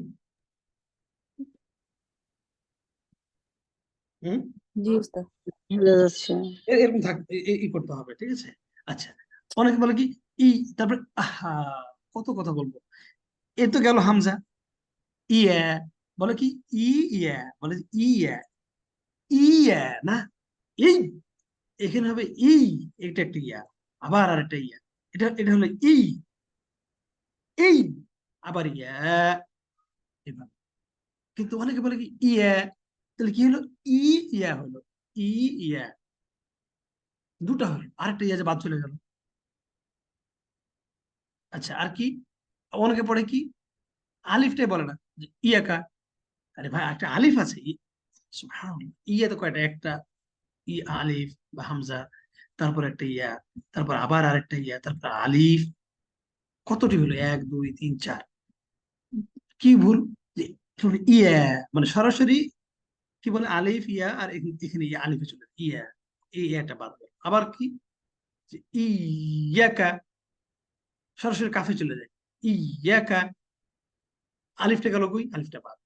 হুম। জি উস্তাদ, বোঝা যাচ্ছে। এরকম থাক, ই করতে হবে, ঠিক আছে? আচ্ছা, অনেকে বলে কি ই, তারপরে আহা, কত কথা বলবো। এ তো গেল হামজা। ইয়া, বলে কি ই, ইয়া, বলে ইয়া, ইয়া না, এই, এখানে হবে ই, এটা একটা ইয়া, আবার আর একটা ইয়া, এটা এটা হলো ই, এই, আবার ইয়া, এভাবে। কিন্তু অনেকে বলে কি ইয়া, তাহলে কি হলো? ই, ইয়া হলো, ই, ইয়া, দুটা হলো, আরেকটা ইয়া যে বাদ চলে গেল। আচ্ছা, আর কি? অনেকে পড়ে কি আলিফটাই বলে না, যে ইয়াকা। আরে ভাই, একটা আলিফ আছে, সুবহানাল্লাহ, ইয়া তো কয়টা? একটা ই, আলিফ বা হামজা, তারপর একটা ইয়া, তারপর আবার আরেকটা ইয়া, তারপর আলিফ। কতটি হলো? এক, দুই, তিন, চার। কি ভুল? যে শুনুন, ইয়া মানে সরাসরি কি বলে, আলিফ ইয়া, আর এখানে ইয়া আলিফে চলে যায়, ইয়া, এই ইয়াটা বাদ গেল। আবার কি, যে ইয়াকা, সরাসরি কাফে চলে যায়, ইয়াকা, আলিফটা গেল কই? আলিফটা বাদ।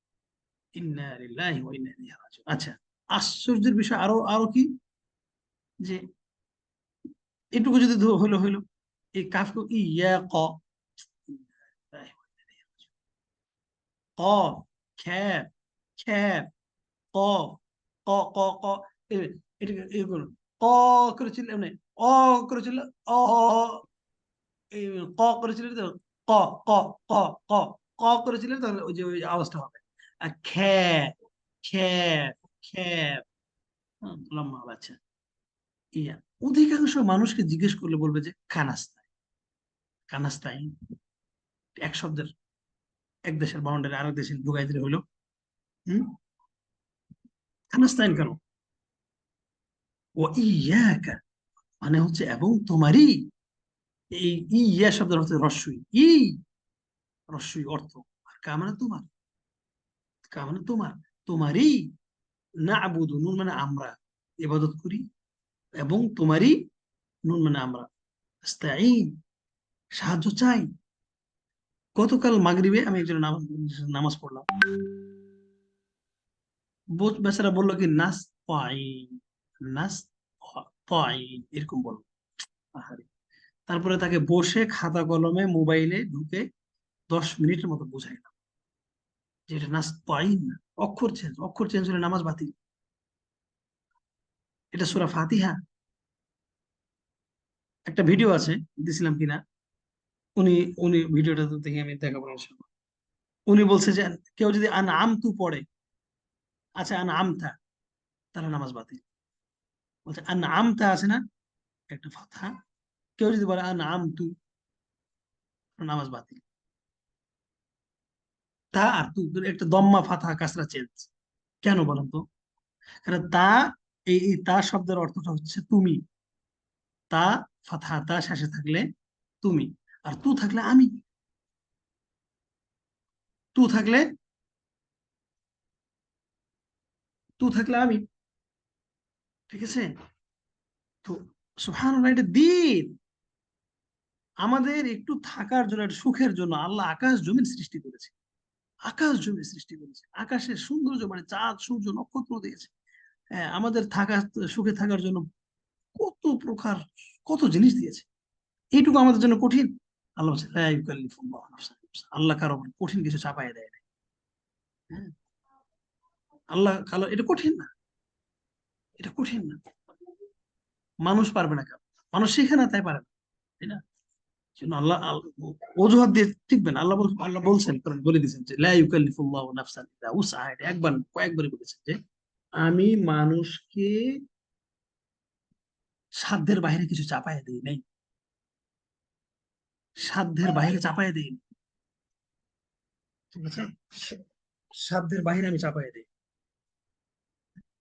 ইন্না লিল্লাহি ওয়া ইন্না ইলাইহি রাজিউন। আচ্ছা, আশ্চর্যের বিষয় আরো আরো কি, যে এটুকু যদি হলো হলো, এই কাফ ইয়া ক, কফ, খ্যাপ, খ্যাপ, কফ, ক, ক, ক, এটাকে এগুলো ক করেছিল মানে, অ করেছিল, অ, এই ক করেছিল তো, ক, ক, ক, ক, ক করেছিল, তাহলে ওই যে ওই আওয়াজটা হবে। আর খ্যাপ, খ্যাপ, খ্যাপ, লম্বা হবে। আচ্ছা, ইয়া, অধিকাংশ মানুষকে জিজ্ঞেস করলে বলবে যে কানাস্তাই, কানাস্তাই, এক শব্দের, এক দেশের বাউন্ডারি আরেক দেশে ঢুকাই দিলে হলো। হম, কানাস্তাইন কেন? ও ইয়াকা, মানে হচ্ছে এবং তোমারই। এই ইয়া শব্দের অর্থ রস্যই, ই, রস্যই অর্থ। আর কা মানে তোমার, কা মানে তোমার, তোমারই। না আবুদু, নুন মানে আমরা ইবাদত করি, এবং তোমারই, নুন মানে আমরা, আস্তাইন, সাহায্য চাই। গতকাল মাগরিবে আমি একজন নামাজ নামাজ পড়লাম, বেচারা বললো কি নাস পাইন, নাস পাইন, এরকম বললো। আহারে। তারপরে তাকে বসে খাতা কলমে মোবাইলে ঢুকে 10 মিনিটের মতো বুঝাইলাম যে এটা নাস পাইন না, অক্ষর চেঞ্জ, অক্ষর চেঞ্জ হলে নামাজ বাতিল। এটা সূরা ফাতিহা। একটা ভিডিও আছে, দিছিলাম কিনা, উনি উনি ভিডিওটা তো দেখে আমি দেখাবো ইনশাআল্লাহ। উনি বলছে যে কেউ যদি আন আমতু পড়ে, আচ্ছা আন আমতা, তাহলে নামাজ বাতিল। বলছে আন আমতা আছে না, একটা ফাতহা, কেউ যদি বলে আন আমতু, নামাজ বাতিল। তা আর তু, একটা দম্মা ফাতহা কাসরা চেঞ্জ, কেন বলেন তো? কারণ তা, এই তা শব্দের অর্থটা হচ্ছে তুমি। তা, ফাতহা তা শেষে থাকলে তুমি, আর তু থাকলে আমি, তু থাকলে, তু থাকলে আমি, ঠিক আছে? তো সুবহানাল্লাহ, এটা দিন। আমাদের একটু থাকার জন্য, একটু সুখের জন্য আল্লাহ আকাশ জমিন সৃষ্টি করেছে, আকাশ জমিন সৃষ্টি করেছে, আকাশের সৌন্দর্য মানে চাঁদ সূর্য নক্ষত্র দিয়েছে। হ্যাঁ, আমাদের থাকা, সুখে থাকার জন্য কত প্রকার, কত জিনিস দিয়েছে। এইটুকু আমাদের জন্য কঠিন? আল্লাহ বলছে, লা ইউকাল্লিফুল্লাহু নাফসান ইল্লা উসআহা। আল্লাহ কারো উপর কঠিন কিছু চাপায় দেয় না। হ্যাঁ, আল্লাহ কালো, এটা কঠিন না, এটা কঠিন না। মানুষ পারবে না কেন? মানুষ শিখে না তাই পারে না, তাই না? সেজন্য অজুহাত দিয়ে টিকবেন। আল্লাহ বলছেন, কারণ বলে দিয়েছেন যে লা ইউকাল্লিফুল্লাহু নাফসান ইল্লা উসআহা। এটা একবার না, কয়েকবারই বলেছেন যে আমি মানুষকে সাধ্যের বাইরে কিছু চাপায় দেই নাই, সাধ্যের বাইরে চাপায় দেই। ঠিক আছে, সাধ্যের বাইরে আমি চাপাই দিই।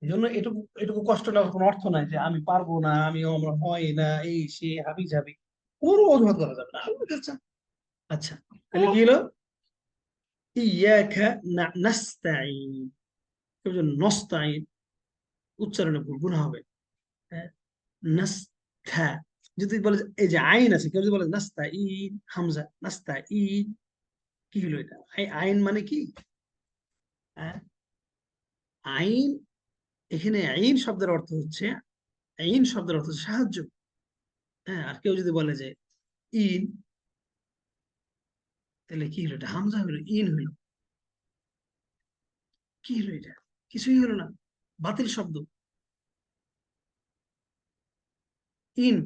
এই জন্য এটুকু এটুকু কষ্ট নেওয়ার কোনো অর্থ নাই যে আমি পারবো না, আমরা হয় না, এই সে হাবি যাবি, কোনো অজুহাত করা যাবে না। আচ্ছা, আচ্ছা, তাহলে কি হলো? ইয়াকা নাস্তাইন, কেউ যদি নস্তাইন উচ্চারণে ভুল গুনাহ হবে। হ্যাঁ, নাস্তা, যদি বলে এই যে আইন আছে, কেউ যদি বলে নাস্তাইন হামজা নাস্তাইন, কি হলো এটা? আইন মানে কি? হ্যাঁ, আইন, এখানে আইন শব্দের অর্থ হচ্ছে, আইন শব্দের অর্থ হচ্ছে সাহায্য। হ্যাঁ, আর কেউ যদি বলে যে ইন, তাহলে কি হলো? এটা হামজা হলো, ইন হলো, কি হলো এটা? কিছুই হলো না, বাতিল শব্দ। ইন,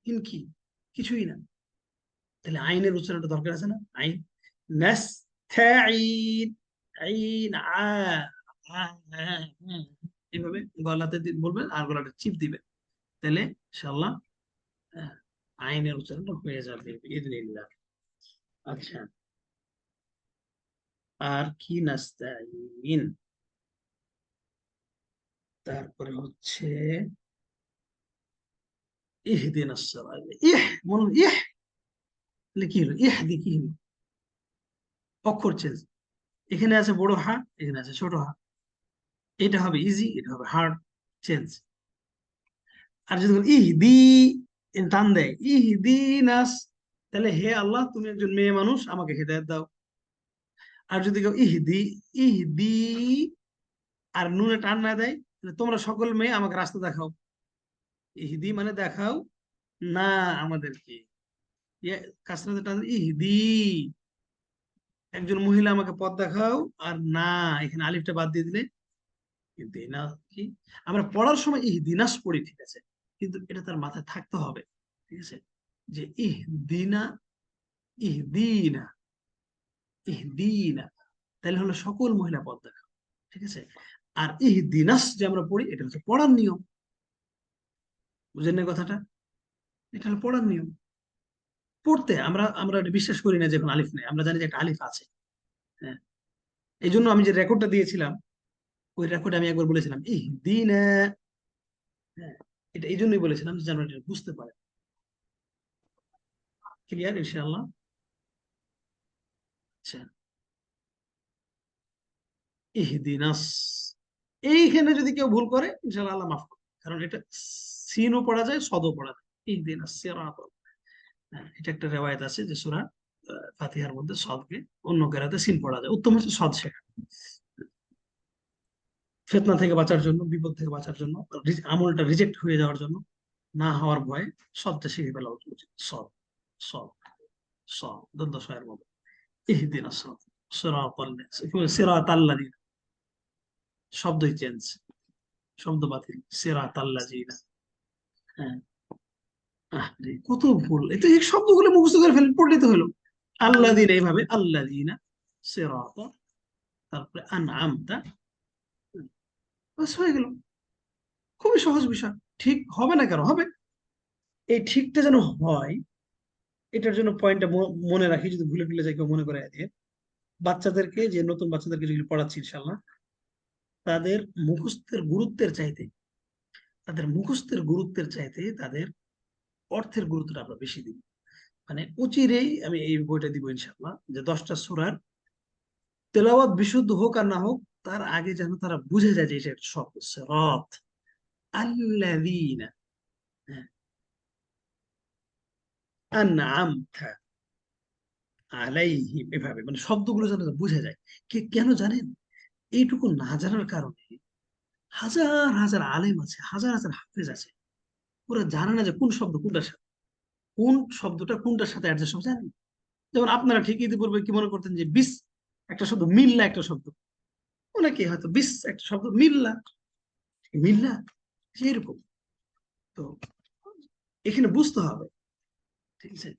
ইন কি? কিছুই না। তাহলে আইনের উচ্চারণটা দরকার আছে না? আইন, নাস্তাইন, আইন এইভাবে গলাতে বলবেন আর গলাটা চিপ দিবেন, তাহলে ইনশাআল্লাহ আইনের উচ্চারণটা হয়ে যাবে বিইذنিল্লাহ। আচ্ছা, আর কি? নাস্তাইন, তারপরে হচ্ছে ইহদিনাস সিরাত, মনে তাহলে কি হলো? ইহদি কি হলো? অক্ষর চেঞ্জ, এখানে আছে বড় হা, এখানে আছে ছোট হা, এটা হবে ইজি, এটা হবে হার্ড চেঞ্জ। আর যদি ইহদি টান দেয়, ইহদি নাস, তাহলে হে আল্লাহ তুমি একজন মেয়ে মানুষ, আমাকে হেদায়েত দাও। আর যদি কেউ ইহদি, ইহদি আর নুনে টান না দেয়, তাহলে তোমরা সকল মেয়ে আমাকে রাস্তা দেখাও। ইহদি মানে দেখাও, না আমাদেরকে, কাসরাতে টান ইহদি, একজন মহিলা আমাকে পথ দেখাও, আর না এখানে আলিফটা বাদ দিয়ে দিলে ইহদিনা কি? আমরা পড়ার সময় ইহদিনাস পড়ি, ঠিক আছে, কিন্তু এটা তার মাথায় থাকতে হবে, ঠিক আছে, যে ইহদিনা, ইহদিনা, ইহদিনা, তাহলে হলো সকল মহিলা পথ দেখাও, ঠিক আছে। আর ইহদিনাস যে আমরা পড়ি, এটা হচ্ছে পড়ার নিয়ম, বুঝেন না কথাটা? এটা হলো পড়ার নিয়ম। পড়তে আমরা আমরা এটা বিশ্বাস করি না যে এখন আলিফ নেই, আমরা জানি যে একটা আলিফ আছে। হ্যাঁ, এই জন্য আমি যে রেকর্ডটা দিয়েছিলাম, ওই রেকর্ডে আমি একবার বলেছিলাম ইহদিনা। হ্যাঁ, এটা এই জন্যই বলেছিলাম যে আমরা এটা বুঝতে পারে। ক্লিয়ার ইনশাআল্লাহ? আচ্ছা, ইহদিনাস, এইখানে যদি কেউ ভুল করে ইনশাআল্লাহ আল্লাহ মাফ করবে, কারণ এটা সিনও পড়া যায়, সদও পড়া যায়। ইহদিনাস সিরাতাল, হ্যাঁ, এটা একটা রেওয়ায়েত আছে যে সূরা ফাতিহার মধ্যে সদকে অন্য কেরাতে সিন পড়া যায়, উত্তম হচ্ছে সদ শেখা। ফিতনা থেকে বাঁচার জন্য, বিপদ থেকে বাঁচার জন্য, আমলটা রিজেক্ট হয়ে যাওয়ার জন্য না হওয়ার ভয়ে সদটা শিখে ফেলা উচিত। সদ, সদ, সদ দ্বন্দ্ব সয়ের মতো। ইহদিনাস সিরাতাল, সিরাতাল্লাযিনা, শব্দই চেঞ্জ, শব্দ বাতিল, সিরাতাল্লাযিনা। হ্যাঁ, কত ভুল! এই শব্দগুলো মুখস্থ করে ফেলে পড়লে তো হলো। আল্লাযিনা, এইভাবে আল্লাযিনা, সিরাতা, তারপরে আনআমতা, বাস হয়ে গেল। খুবই সহজ বিষয়। ঠিক হবে না কেন? হবে। এই ঠিকটা যেন হয়, এটার জন্য পয়েন্টটা মনে রাখি, যদি ভুলে টুলে যাই কেউ মনে করে দিয়ে, বাচ্চাদেরকে, যে নতুন বাচ্চাদেরকে যেগুলো পড়াচ্ছি ইনশাল্লাহ, তাদের মুখস্থের গুরুত্বের চাইতে, তাদের মুখস্থের গুরুত্বের চাইতে তাদের অর্থের গুরুত্বটা আমরা বেশি দিই। মানে অচিরেই আমি এই বইটা দিব ইনশাল্লাহ, যে 10টা সূরার তেলাওয়াত বিশুদ্ধ হোক আর না হোক, তার আগে যেন তারা বুঝে যায় যে এটা একটা শব্দ, সিরাত আল্লাযীনা, হ্যাঁ, আনআমতা আলাইহিম, এভাবে মানে শব্দগুলো যেন বুঝে যায়। কেন জানেন? এইটুকু না জানার কারণে হাজার হাজার আলেম আছে, হাজার হাজার হাফেজ আছে, ওরা জানে না যে কোন শব্দ কোনটার সাথে, কোন শব্দটা কোনটার সাথে অ্যাডজাস্ট হবে, জানেন? যেমন আপনারা ঠিক ইতিপূর্বে কি মনে করতেন যে বিস একটা শব্দ, মিল্লা একটা শব্দ, অনেকে হয়তো বিস একটা শব্দ, মিল্লা, মিল্লা সেরকম। তো এখানে বুঝতে হবে, ঠিক আছে,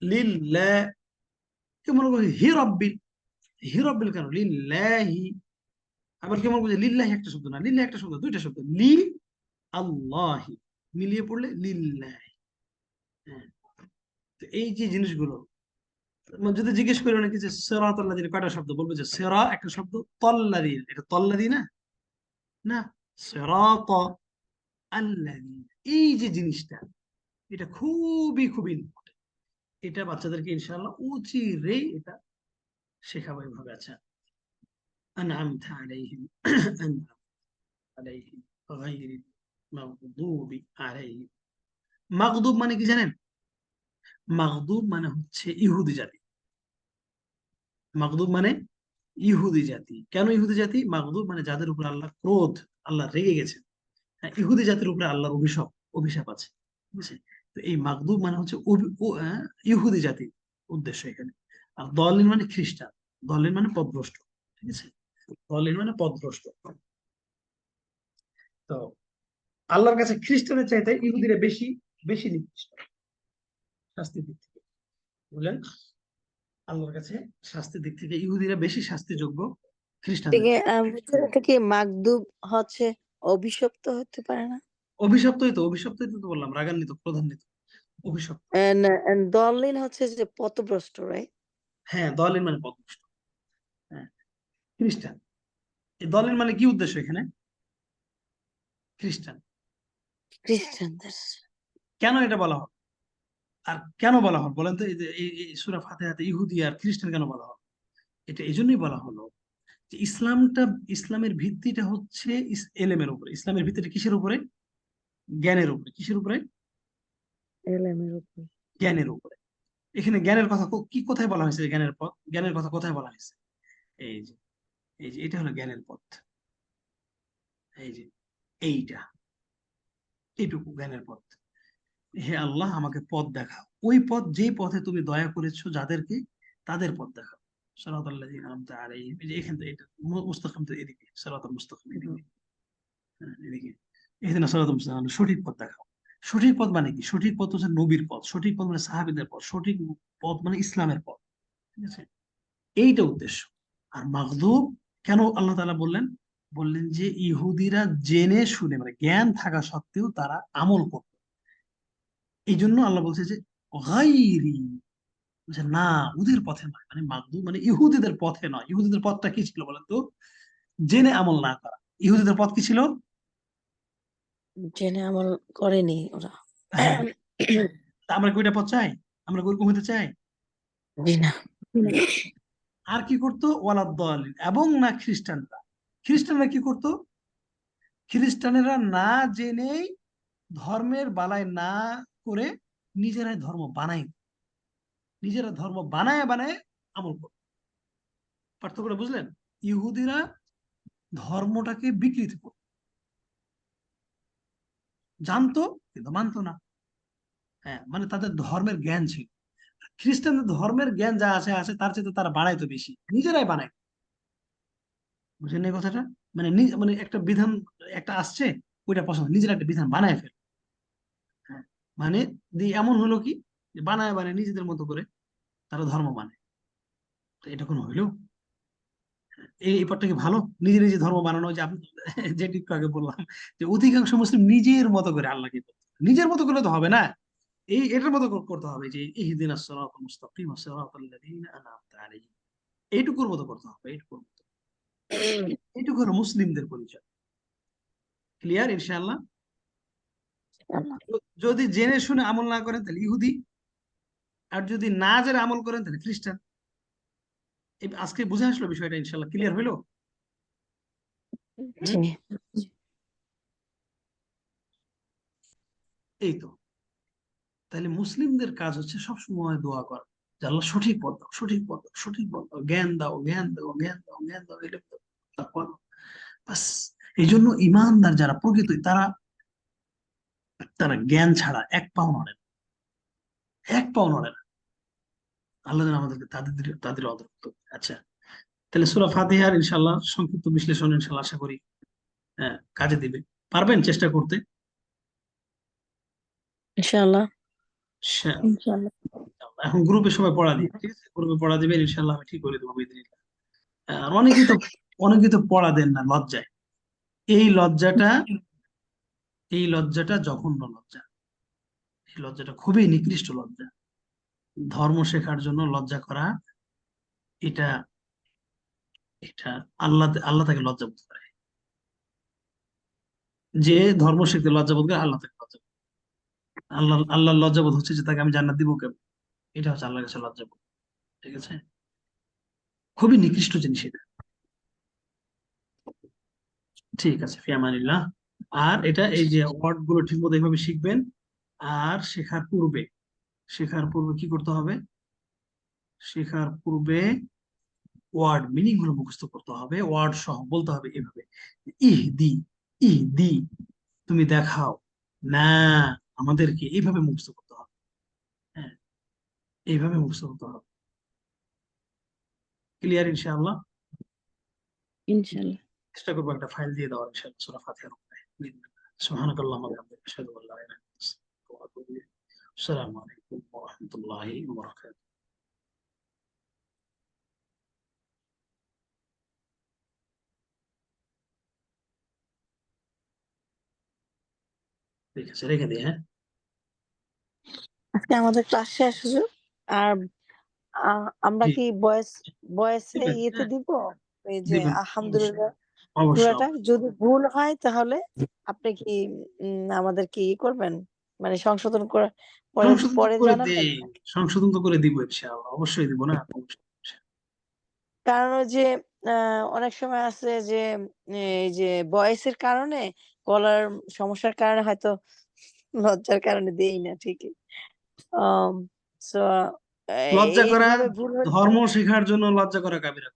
লিল্লাহ, কেউ মনে করছে হি রব্বিল, হি রব্বিল কেন? লিল্লাহি। আবার কেউ মনে করছে লিল্লাহি একটা শব্দ, না, লিল্লাহি একটা শব্দ, দুইটা শব্দ, লি আল্লাহি, মিলিয়ে পড়লে লিল্লাহি। হ্যাঁ, তো এই যে জিনিসগুলো যদি জিজ্ঞেস করি নাকি যে সিরাত আল্লাযিনা কয়টা শব্দ, বলবো যে সিরা একটা শব্দ, তল্লাযিনা এটা তল্লাযিনা না, সিরাত আল্লাযিনা। এই যে জিনিসটা, এটা খুবই খুবই ইম্পর্টেন্ট। এটা বাচ্চাদেরকে ইনশাআল্লাহ উচিরে এটা শেখাবো এভাবে। আচ্ছা, আনআমতা আলাইহিম আনআমতা আলাইহিম গায়রিল মাগদুবি আলাইহিম। মাগদুব মানে কি জানেন? মাগদুব মানে হচ্ছে ইহুদি জাতি। মাগদুব মানে ইহুদি জাতি। কেন ইহুদি জাতি? মাগদুব মানে যাদের উপর আল্লাহ ক্রোধ, আল্লাহ রেগে গেছেন। হ্যাঁ, ইহুদি জাতির উপরে আল্লাহর অভিশাপ অভিশাপ আছে, ঠিক আছে? তো এই মাগদুব মানে হচ্ছে ইহুদি জাতির উদ্দেশ্য এখানে। আর দলিন মানে খ্রিস্টান, দলিন মানে পথভ্রষ্ট, ঠিক আছে? দলিন মানে পথভ্রষ্ট। তো আল্লাহর কাছে খ্রিস্টানের চাইতে ইহুদিরা বেশি বেশি নিকৃষ্ট শাস্তির দিক থেকে, বুঝলেন? আল্লাহর কাছে শাস্তির দিক থেকে ইহুদিরা বেশি শাস্তিযোগ্য খ্রিস্টানদের থেকে থেকে। এটা কি মাগদুব হচ্ছে অভিশপ্ত হতে পারে না? অভিশপ্তই তো, অভিশপ্তই তো বললাম, রাগান্বিত, ক্রোধান্বিত, অভিশপ্ত। And দলিন হচ্ছে যে পথভ্রষ্ট, রাইট? হ্যাঁ, দলিন মানে পথভ্রষ্ট। হ্যাঁ, খ্রিস্টান। এই দলিন মানে কি উদ্দেশ্য এখানে? খ্রিস্টান। খ্রিস্টানদের। কেন এটা বলা হয়? আর কেন বলা হয় বলেন তো? এই যে এই সূরা ফাতিহাতে ইহুদি আর খ্রিস্টান কেন বলা হয়? এটা এই জন্যই বলা হলো যে ইসলামের ভিত্তিটা হচ্ছে এলেমের উপরে। ইসলামের ভিত্তিটা কিসের উপরে? জ্ঞানের উপরে। কিসের উপরে? এলেমের উপর। জ্ঞানের উপরে। এখানে জ্ঞানের কথা কোথায় বলা হয়েছে? জ্ঞানের পথ, জ্ঞানের কথা কোথায় বলা হয়েছে? এই যে এই যে এটা হলো জ্ঞানের পথ। এই যে এইটা, এইটুকু জ্ঞানের পথ। হে আল্লাহ, আমাকে পথ দেখাও, ওই পথ যেই পথে তুমি দয়া করেছো যাদেরকে, তাদের পথ দেখাও। সিরাতাল লাযিনা আনআমতা আলাইহিম। এই যে এখান থেকে এটা মুস্তাকিম, তো এদিকে সিরাতাল মুস্তাকিম, এদিকে, হ্যাঁ, এদিকে ইহদিনাস সিরাতাল মুস্তাকিম, সঠিক পথ দেখাও। সঠিক পথ মানে কি? সঠিক পথ হচ্ছে নবীর পথ, সঠিক পথ মানে সাহাবীদের পথ, সঠিক পথ মানে ইসলামের পথ, ঠিক আছে? এইটা উদ্দেশ্য। আর মাগদুব কেন আল্লাহ তাআলা বললেন? বললেন যে ইহুদিরা জেনে শুনে, মানে জ্ঞান থাকা সত্ত্বেও তারা আমল করত। এই জন্য আল্লাহ বলছে যে গায়রি, বলছে না, ওদের পথে নয়, মানে মাগদুব মানে ইহুদিদের পথে নয়। ইহুদিদের পথটা কি ছিল বলেন তো? জেনে আমল না করা। ইহুদিদের পথ কি ছিল? জেনে আমল করেনি ওরা। হ্যাঁ, তা আমরা কি ওইটা পথ চাই? আমরা কি ওরকম হতে চাই? জি না। আর কি করতো? ওয়ালাদ-দালিন, এবং না খ্রিস্টানরা। খ্রিস্টানরা কি করতো? খ্রিস্টানেরা না জেনেই, ধর্মের বালাই না করে নিজেরাই ধর্ম বানাই, নিজেরা ধর্ম বানায় বানায় আমল করত। পার্থক্যটা বুঝলেন? ইহুদিরা ধর্মটাকে বিকৃতি করত, জানতো কিন্তু মানতো না। হ্যাঁ, মানে তাদের ধর্মের জ্ঞান ছিল। খ্রিস্টানদের ধর্মের জ্ঞান যা আছে আছে, তার চেয়ে তারা বাড়াইতো বেশি, নিজেরাই বানায়। বুঝলেন এই কথাটা? মানে মানে একটা বিধান একটা আসছে, ওইটা পছন্দ, নিজেরা একটা বিধান বানায় ফেলে। হ্যাঁ, মানে এমন হলো কি, যে বানায় বানায় নিজেদের মতো করে তারা ধর্ম মানে। তো এটা কোনো হইলো? এই পথটা কি ভালো? নিজে নিজে ধর্ম বানানো, যে আপনি যেটি একটু আগে বললাম, যে অধিকাংশ মুসলিম নিজের মতো করে আল্লাহকে করতে, নিজের মতো করলে তো হবে না। এটার মতো করতে হবে যে ইহদিনাস সিরাতাল মুস্তাকিম সিরাতাল লাযিনা আনআমতা আলাইহিম। এইটুকুর মতো করতে হবে, এইটুকুর মতো। এইটুকু হলো মুসলিমদের পরিচয়। ক্লিয়ার ইনশাআল্লাহ? যদি জেনে শুনে আমল না করেন তাহলে ইহুদি, আর যদি না জেনে আমল করেন তাহলে খ্রিস্টান। আজকে বুঝে আসলো বিষয়টা? ইনশাআল্লাহ ক্লিয়ার হইলো? জি। এই তো। তাহলে মুসলিমদের কাজ হচ্ছে সবসময় দোয়া করা, যে আল্লাহ সঠিক পথ দাও, সঠিক পথ দাও, সঠিক পথ দাও, জ্ঞান দাও, জ্ঞান দাও, জ্ঞান দাও, জ্ঞান দাও, এটা দাও, তাকওয়া দাও। বাস। এই জন্য ইমানদার যারা প্রকৃত, তারা তারা জ্ঞান ছাড়া এক পাও নড়ে না, এক পাও নড়ে না। আল্লাহ যেন আমাদেরকে তাদের অন্তর্ভুক্ত করে। আচ্ছা, তাহলে সূরা ফাতিহার ইনশাআল্লাহ সংক্ষিপ্ত বিশ্লেষণ ইনশাআল্লাহ আশা করি কাজে দিবে। পারবেন চেষ্টা করতে? ইনশাআল্লাহ। ইনশাআল্লাহ। এখন গ্রুপে সবাই পড়া দিবে, ঠিক আছে? গ্রুপে পড়া দিবেন ইনশাআল্লাহ, আমি ঠিক করে দেবো বিইذনিল্লাহ। আর অনেকেই তো পড়া দেন না লজ্জায়। এই লজ্জাটা, এই লজ্জাটা জঘন্য লজ্জা, এই লজ্জাটা খুবই নিকৃষ্ট লজ্জা। ধর্ম শেখার জন্য লজ্জা করা, এটা এটা আল্লাহ তাকে লজ্জা বোধ করে। যে ধর্ম শিখতে লজ্জা বোধ করে আল্লাহ তাকে লজ্জা বোধ করে। আল্লাহর লজ্জা বোধ হচ্ছে যে তাকে আমি জান্নাত দিব কেন, এটা হচ্ছে আল্লাহর কাছে লজ্জা বোধ। ঠিক আছে, খুবই নিকৃষ্ট জিনিস এটা। ঠিক আছে, ফিয়ামানিল্লাহ। আর এটা এই যে ওয়ার্ড গুলো ঠিক মতো এইভাবে শিখবেন। আর শেখার পূর্বে কি করতে হবে? শেখার পূর্বে ওয়ার্ড মিনিং গুলো মুখস্থ করতে হবে, ওয়ার্ড সহ বলতে হবে এভাবে, ইহদি, ইহদি, তুমি দেখাও, না, আমাদেরকে এইভাবে মুখস্থ করতে হবে। হ্যাঁ, এইভাবে মুখস্থ করতে হবে। ক্লিয়ার ইনশাআল্লাহ? ইনশাল্লাহ। চেষ্টা করবো একটা ফাইল দিয়ে দেওয়ার ইনশাআল্লাহ সূরা ফাতিহার উপরে। সুবহানাকাল্লাহুম্মা ওয়া বিহামদিকা আশহাদু আল্লা ইলাহা ইল্লা আনতা আস্তাগফিরুকা ওয়া আতুবু ইলাইক। আসসালামু আলাইকুম ওয়া রাহমাতুল্লাহি ওয়া বারাকাতুহু। ঠিক আছে, রেখে দিই। হ্যাঁ, আজকে আমাদের ক্লাস শেষ হুজুর। আর আমরা জি, কি বয়েসে দিবেন। ইয়েতে হ্যাঁ, দিব এই যে দিবেন, অবশ্যই, আলহামদুলিল্লাহ অবশ্যই, সূরাটা যদি ভুল হয় তাহলে আপনি কি আমাদের কি করবেন, মানে সংশোধন করে পরে সংশোধন তো পরে করে জানাবেন? দেই, সংশোধন তো করে দিব ইনশাআল্লাহ, অবশ্যই দিব না, অবশ্যই। কারণ ওই যে অনেক সময় আছে যে এই যে বয়সের কারণে গলার সমস্যার কারণে হয়তো লজ্জার কারণে দেই না ঠিকই। সো লজ্জা করা, এইভাবে ভুল হলে ধর্ম শেখার জন্য লজ্জা করা কাবিরা।